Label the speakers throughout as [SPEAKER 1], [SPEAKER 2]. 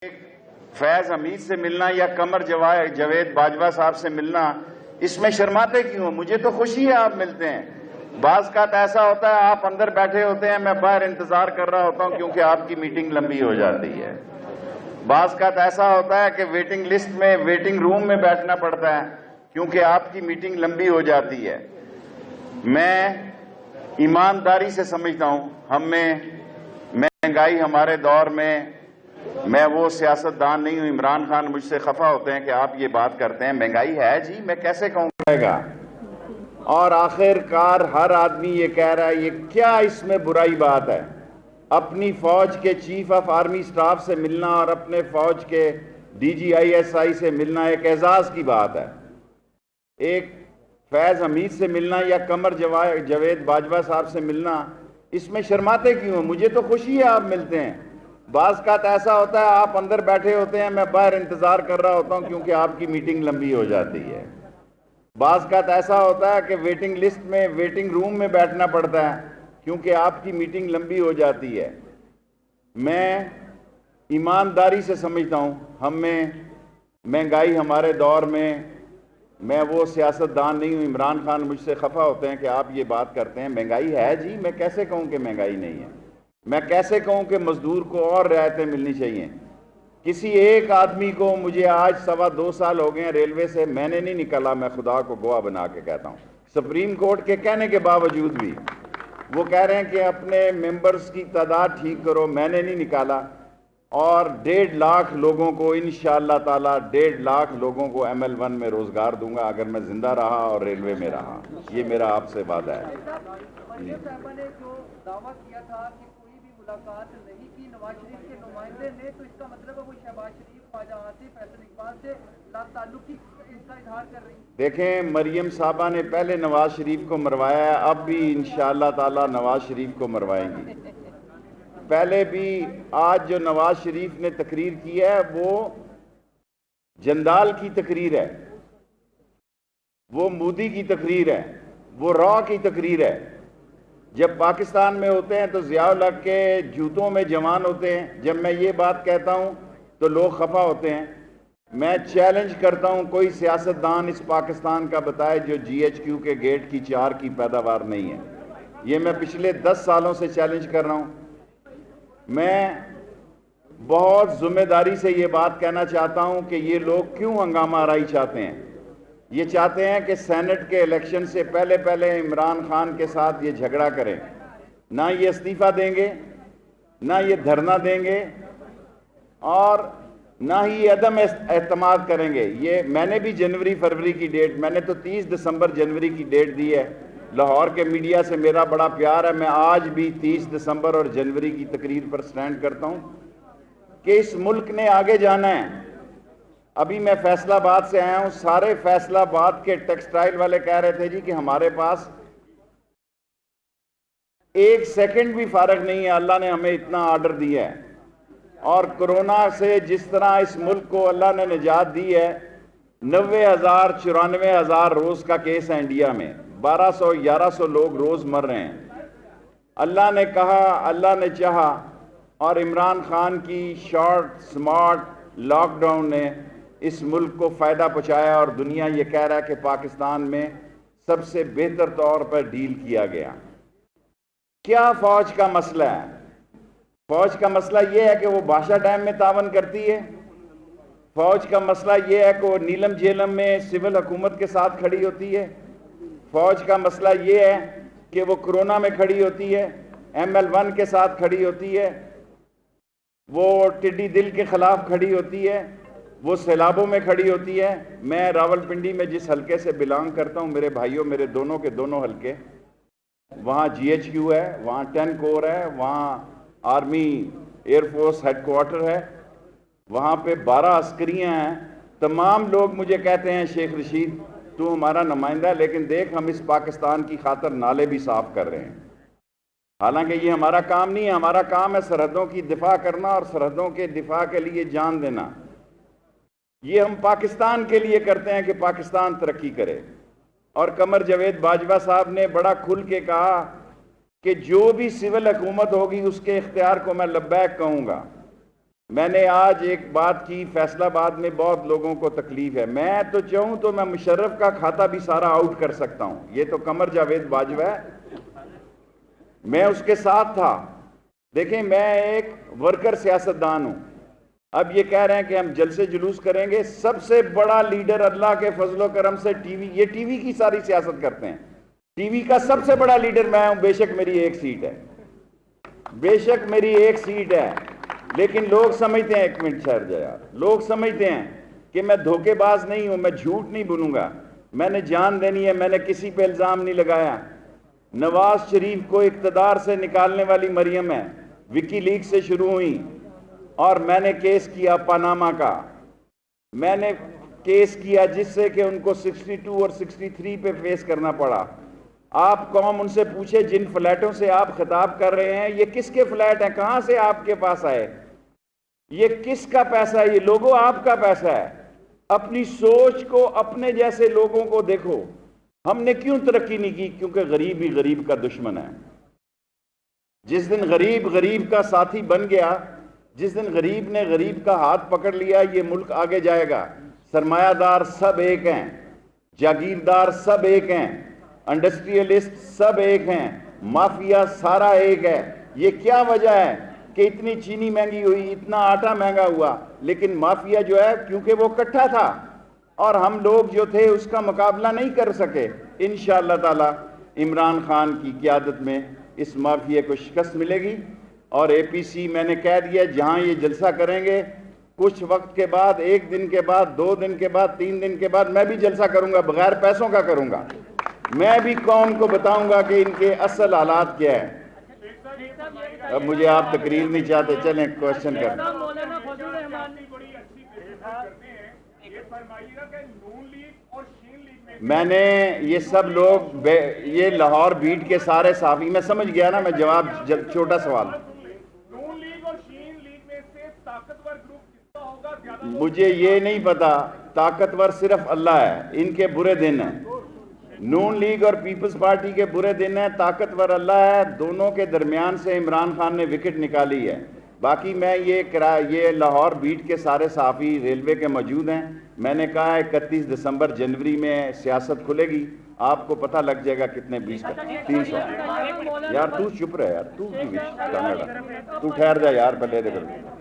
[SPEAKER 1] فیض حمید سے ملنا یا قمر جاوید باجوہ صاحب سے ملنا، اس میں شرماتے کیوں؟ مجھے تو خوشی ہے آپ ملتے ہیں۔ بعض کا ایسا ہوتا ہے آپ اندر بیٹھے ہوتے ہیں، میں باہر انتظار کر رہا ہوتا ہوں کیونکہ آپ کی میٹنگ لمبی ہو جاتی ہے۔ بعض کا ایسا ہوتا ہے کہ ویٹنگ لسٹ میں ویٹنگ روم میں بیٹھنا پڑتا ہے کیونکہ آپ کی میٹنگ لمبی ہو جاتی ہے۔ میں ایمانداری سے سمجھتا ہوں ہم میں مہنگائی ہمارے دور میں وہ سیاستدان نہیں ہوں۔ عمران خان مجھ سے خفا ہوتے ہیں کہ آپ یہ بات کرتے ہیں، مہنگائی ہے جی، میں کیسے کہوں گا؟ اور آخر کار ہر آدمی یہ کہہ رہا ہے، یہ کیا اس میں برائی بات ہے؟ اپنی فوج کے چیف آف آرمی سٹاف سے ملنا اور اپنے فوج کے D G I S I سے ملنا ایک اعزاز کی بات ہے۔ ایک فیض حمید سے ملنا یا قمر جاوید باجوہ صاحب سے ملنا، اس میں شرماتے کیوں؟ مجھے تو خوشی ہے آپ ملتے ہیں۔ بعض کا ایسا ہوتا ہے آپ اندر بیٹھے ہوتے ہیں، میں باہر انتظار کر رہا ہوتا ہوں کیونکہ آپ کی میٹنگ لمبی ہو جاتی ہے۔ بعض کا ایسا ہوتا ہے کہ ویٹنگ لسٹ میں ویٹنگ روم میں بیٹھنا پڑتا ہے کیونکہ آپ کی میٹنگ لمبی ہو جاتی ہے۔ میں ایمانداری سے سمجھتا ہوں ہم میں مہنگائی ہمارے دور میں وہ سیاستدان نہیں ہوں۔ عمران خان مجھ سے خفا ہوتے ہیں کہ آپ یہ بات کرتے ہیں، مہنگائی ہے جی، میں کیسے کہوں کہ مہنگائی نہیں ہے؟ میں کیسے کہوں کہ مزدور کو اور رعایتیں ملنی چاہیے؟ کسی ایک آدمی کو، مجھے آج 2.25 سال ہو گئے ہیں ریلوے سے، میں نے نہیں نکالا، میں خدا کو گواہ بنا کے کہتا ہوں، سپریم کورٹ کے کہنے کے باوجود بھی وہ کہہ رہے ہیں کہ اپنے ممبرز کی تعداد ٹھیک کرو، میں نے نہیں نکالا۔ اور 1.5 لاکھ لوگوں کو انشاءاللہ تعالی 1.5 لاکھ لوگوں کو ML1 میں روزگار دوں گا اگر میں زندہ رہا اور ریلوے میں رہا۔ یہ میرا آپ سے وعدہ ہے۔
[SPEAKER 2] مریم صاحبہ نے جو دعویٰ کیا تھا کہ کوئی بھی ملاقات نہیں کی نواز شریف کے نمائندے نے، تو اس کا مطلب ہے وہ شہباز شریف، خواجہ آصف، فیصل اقبال سے لا تعلقی اس کا اظہار کر رہی ہیں۔
[SPEAKER 1] دیکھیں، مریم صاحبہ نے پہلے نواز شریف کو مروایا ہے، اب بھی انشاءاللہ تعالی نواز شریف کو مروائیں گی۔ پہلے بھی آج جو نواز شریف نے تقریر کی ہے وہ جندال کی تقریر ہے، وہ مودی کی تقریر ہے، وہ را کی تقریر ہے۔ جب پاکستان میں ہوتے ہیں تو ضیاء الحق کے جوتوں میں جوان ہوتے ہیں، جب میں یہ بات کہتا ہوں تو لوگ خفا ہوتے ہیں۔ میں چیلنج کرتا ہوں، کوئی سیاستدان اس پاکستان کا بتائے جو GHQ کے گیٹ کی 4 کی پیداوار نہیں ہے۔ یہ میں پچھلے 10 سالوں سے چیلنج کر رہا ہوں۔ میں بہت ذمہ داری سے یہ بات کہنا چاہتا ہوں کہ یہ لوگ کیوں ہنگامہ آرائی چاہتے ہیں؟ یہ چاہتے ہیں کہ سینٹ کے الیکشن سے پہلے عمران خان کے ساتھ یہ جھگڑا کریں۔ نہ یہ استعفیٰ دیں گے، نہ یہ دھرنا دیں گے، اور نہ ہی یہ عدم اعتماد کریں گے۔ یہ میں نے بھی جنوری فروری کی ڈیٹ، میں نے تو 30 دسمبر جنوری کی ڈیٹ دی ہے۔ لاہور کے میڈیا سے میرا بڑا پیار ہے، میں آج بھی 30 دسمبر اور جنوری کی تقریر پر سٹینڈ کرتا ہوں کہ اس ملک نے آگے جانا ہے۔ ابھی میں فیصل آباد سے آیا ہوں، سارے فیصل آباد کے ٹیکسٹائل والے کہہ رہے تھے جی کہ ہمارے پاس 1 سیکنڈ بھی فارغ نہیں ہے، اللہ نے ہمیں اتنا آرڈر دیا ہے۔ اور کرونا سے جس طرح اس ملک کو اللہ نے نجات دی ہے، 90,000 94,000 روز کا کیس ہے انڈیا میں، 1200-1100 لوگ روز مر رہے ہیں۔ اللہ نے کہا، اللہ نے چاہا، اور عمران خان کی شارٹ سمارٹ لاک ڈاؤن نے اس ملک کو فائدہ پہنچایا، اور دنیا یہ کہہ رہا ہے کہ پاکستان میں سب سے بہتر طور پر ڈیل کیا گیا۔ کیا فوج کا مسئلہ ہے؟ فوج کا مسئلہ یہ ہے کہ وہ بادشاہ ڈیم میں تعاون کرتی ہے۔ فوج کا مسئلہ یہ ہے کہ وہ نیلم جیلم میں سول حکومت کے ساتھ کھڑی ہوتی ہے۔ فوج کا مسئلہ یہ ہے کہ وہ کرونا میں کھڑی ہوتی ہے، ML1 کے ساتھ کھڑی ہوتی ہے، وہ ٹڈی دل کے خلاف کھڑی ہوتی ہے، وہ سیلابوں میں کھڑی ہوتی ہے۔ میں راولپنڈی میں جس حلقے سے بلانگ کرتا ہوں، میرے بھائیوں، میرے دونوں کے دونوں حلقے، وہاں GHQ ہے، وہاں 10 کور ہے، وہاں army air force headquarter ہے، وہاں پہ 12 عسکریاں ہیں۔ تمام لوگ مجھے کہتے ہیں شیخ رشید تو ہمارا نمائندہ ہے، لیکن دیکھ ہم اس پاکستان کی خاطر نالے بھی صاف کر رہے ہیں۔ حالانکہ یہ ہمارا کام نہیں ہے، ہمارا کام ہے سرحدوں کی دفاع کرنا اور سرحدوں کے دفاع کے لیے جان دینا۔ یہ ہم پاکستان کے لیے کرتے ہیں کہ پاکستان ترقی کرے۔ اور قمر جاوید باجوہ صاحب نے بڑا کھل کے کہا کہ جو بھی سول حکومت ہوگی اس کے اختیار کو میں لبیک کہوں گا۔ میں نے آج ایک بات کی، فیصلہ آباد میں بہت لوگوں کو تکلیف ہے، میں تو چاہوں تو میں مشرف کا کھاتا بھی سارا آؤٹ کر سکتا ہوں، یہ تو قمر جاوید باجوہ ہے، میں اس کے ساتھ تھا۔ دیکھیں میں ایک ورکر سیاستدان ہوں، اب یہ کہہ رہے ہیں کہ ہم جلسے جلوس کریں گے، سب سے بڑا لیڈر اللہ کے فضل و کرم سے یہ ٹی وی کی ساری سیاست کرتے ہیں، ٹی وی کا سب سے بڑا لیڈر میں ہوں، بے شک میری ایک سیٹ ہے، بے شک میری ایک سیٹ ہے، لیکن لوگ سمجھتے ہیں، ایک منٹ ٹھہر جائے یار، لوگ سمجھتے ہیں کہ میں دھوکے باز نہیں ہوں، میں جھوٹ نہیں بولوں گا، میں نے جان دینی ہے، میں نے کسی پہ الزام نہیں لگایا۔ نواز شریف کو اقتدار سے نکالنے والی مریم ہے، وکی لیگ سے شروع ہوئی، اور میں نے کیس کیا پاناما کا، میں نے کیس کیا جس سے کہ ان کو 62 اور 63 پہ فیس کرنا پڑا۔ آپ قوم ان سے پوچھے جن فلیٹوں سے آپ خطاب کر رہے ہیں یہ کس کے فلیٹ ہیں، کہاں سے آپ کے پاس آئے، یہ کس کا پیسہ ہے، یہ لوگوں آپ کا پیسہ ہے۔ اپنی سوچ کو، اپنے جیسے لوگوں کو دیکھو۔ ہم نے کیوں ترقی نہیں کی؟ کیونکہ غریب ہی غریب کا دشمن ہے۔ جس دن غریب غریب کا ساتھی بن گیا، جس دن غریب نے غریب کا ہاتھ پکڑ لیا، یہ ملک آگے جائے گا۔ سرمایہ دار سب ایک ہیں، جاگیردار سب ایک ہیں، انڈسٹریلسٹ سب ایک ہیں، مافیا سارا ایک ہے۔ یہ کیا وجہ ہے کہ اتنی چینی مہنگی ہوئی، اتنا آٹا مہنگا ہوا، لیکن مافیا جو ہے کیونکہ وہ کٹھا تھا اور ہم لوگ جو تھے اس کا مقابلہ نہیں کر سکے۔ انشاءاللہ تعالی عمران خان کی قیادت میں اس مافیا کو شکست ملے گی، اور اے پی سی میں نے کہہ دیا جہاں یہ جلسہ کریں گے کچھ وقت کے بعد، 1 دن کے بعد، 2 دن کے بعد، 3 دن کے بعد میں بھی جلسہ کروں گا، بغیر پیسوں کا کروں گا۔ میں بھی قوم کو بتاؤں گا کہ ان کے اصل حالات کیا ہے۔ اب مجھے آپ تقریر نہیں چاہتے، چلیں کوشچن کریں۔ میں نے یہ سب لوگ یہ لاہور بیٹ کے سارے صحافی، میں سمجھ گیا نا، میں جواب چھوٹا سوال، مجھے یہ نہیں پتا، طاقتور صرف اللہ ہے، ان کے برے دن ہیں، نون لیگ اور پیپلز پارٹی کے برے دن ہیں، طاقتور اللہ ہے، دونوں کے درمیان سے عمران خان نے وکٹ نکالی ہے۔ باقی میں یہ لاہور بیٹ کے سارے صحافی ریلوے کے موجود ہیں، میں نے کہا 31 دسمبر جنوری میں سیاست کھلے گی، آپ کو پتہ لگ جائے گا کتنے 300۔ یار تو چپ رہے یار، تو ٹھہر جا یار پہلے دیکھ۔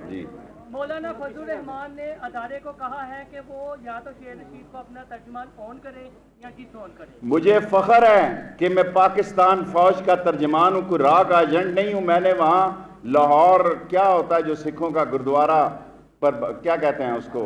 [SPEAKER 1] جی
[SPEAKER 2] مولانا فضل الرحمان نے ادارے کو کہا ہے کہ وہ یا تو شیر رشید کو اپنا ترجمان آن کرے یا کس آن کرے۔ مجھے
[SPEAKER 1] فخر ہے کہ میں پاکستان فوج کا ترجمان ہوں، کوئی راہ کا ایجنٹ نہیں ہوں۔ میں نے وہاں لاہور کیا ہوتا ہے جو سکھوں کا گردوارہ پر کیا کہتے ہیں اس کو،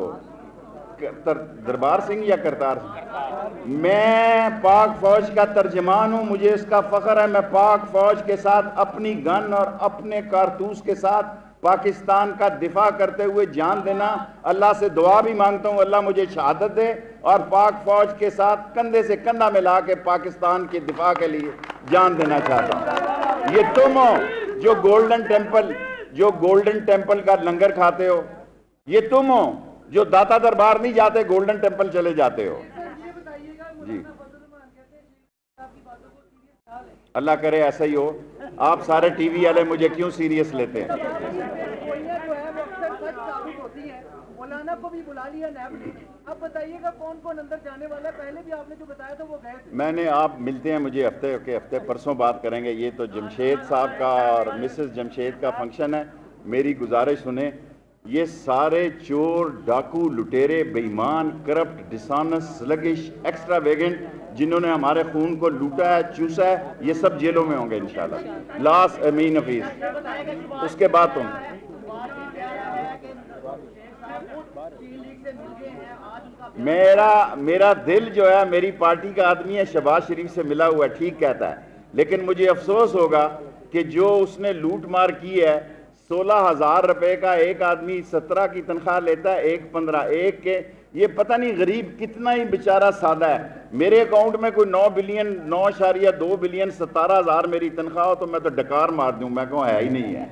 [SPEAKER 1] دربار سنگھ یا کرتار سنگھ، میں پاک فوج کا ترجمان ہوں، مجھے اس کا فخر ہے۔ میں پاک فوج کے ساتھ اپنی گن اور اپنے کارتوس کے ساتھ پاکستان کا دفاع کرتے ہوئے جان دینا، اللہ سے دعا بھی مانگتا ہوں اللہ مجھے شہادت دے، اور پاک فوج کے ساتھ کندھے سے کندھا ملا کے پاکستان کی دفاع کے لیے جان دینا چاہتا ہوں۔ یہ تم ہو جو گولڈن ٹیمپل کا لنگر کھاتے ہو، یہ تم ہو جو داتا دربار نہیں جاتے، گولڈن ٹیمپل چلے جاتے ہو۔ جی اللہ کرے ایسا ہی ہو۔ آپ سارے ٹی وی والے مجھے کیوں سیریس لیتے ہیں؟
[SPEAKER 2] مولانا کو بھی بلا لیا نیب نے، اب بتائیے گا کون کون اندر جانے والا ہے؟ پہلے بھی آپ نے جو بتایا تھا وہ گئے تھے۔
[SPEAKER 1] میں نے، آپ ملتے ہیں مجھے ہفتے پرسوں بات کریں گے۔ یہ تو جمشید صاحب کا اور مسز جمشید کا فنکشن ہے، میری گزارش سنیں، یہ سارے چور، ڈاکو، لٹیرے، بے ایمان، کرپٹ، ڈسانس، سلگش، ایکسٹرا ویگنٹ جنہوں نے ہمارے خون کو لوٹا ہے، چوسا ہے، یہ سب جیلوں میں ہوں گے انشاءاللہ۔ لاس امین حفیظ، اس کے بعد تم۔ میرا دل جو ہے میری پارٹی کا آدمی ہے، شہباز شریف سے ملا ہوا ہے، ٹھیک کہتا ہے، لیکن مجھے افسوس ہوگا کہ جو اس نے لوٹ مار کی ہے، 16,000 روپے کا ایک آدمی 17 کی تنخواہ لیتا ہے، ایک 15، ایک کے، یہ پتہ نہیں غریب کتنا ہی بیچارہ سادہ ہے۔ میرے اکاؤنٹ میں کوئی 9.2 بلین 17,000 میری تنخواہ ہو تو میں تو ڈکار مار دوں، میں کہوں ہے ہی نہیں ہے،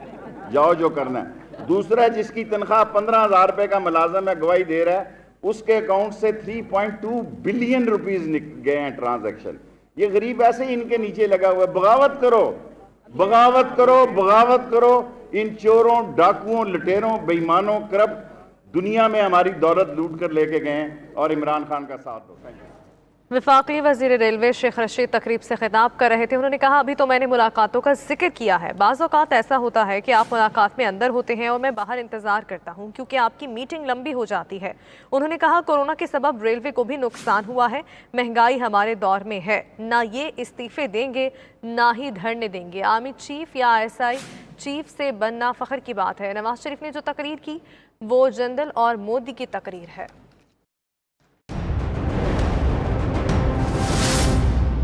[SPEAKER 1] جاؤ جو کرنا ہے۔ دوسرا جس کی تنخواہ 15,000 روپے کا ملازم ہے، گواہی دے رہا ہے، اس کے اکاؤنٹ سے 3.2 بلین روپیز گئے ہیں ٹرانزیکشن۔ یہ غریب ایسے ہی ان کے نیچے لگا ہوا ہے۔ بغاوت کرو، بغاوت کرو، بغاوت کرو، ان چوروں ڈاکوؤں لٹیروں بےایمانوں کرپٹ دنیا میں ہماری دولت لوٹ کر لے کے گئے ہیں اور عمران خان کا ساتھ دو. Thank you.
[SPEAKER 3] وفاقی وزیر ریلوے شیخ رشید تقریب سے خطاب کر رہے تھے. انہوں نے کہا ابھی تو میں نے ملاقاتوں کا ذکر کیا ہے. بعض اوقات ایسا ہوتا ہے کہ آپ ملاقات میں اندر ہوتے ہیں اور میں باہر انتظار کرتا ہوں کیونکہ آپ کی میٹنگ لمبی ہو جاتی ہے. انہوں نے کہا کورونا کے سبب ریلوے کو بھی نقصان ہوا ہے. مہنگائی ہمارے دور میں ہے. نہ یہ استعفے دیں گے نہ ہی دھرنے دیں گے. آرمی چیف یا ISI چیف سے بننا فخر کی بات ہے. نواز شریف نے جو تقریر کی وہ جنرل اور مودی کی تقریر ہے.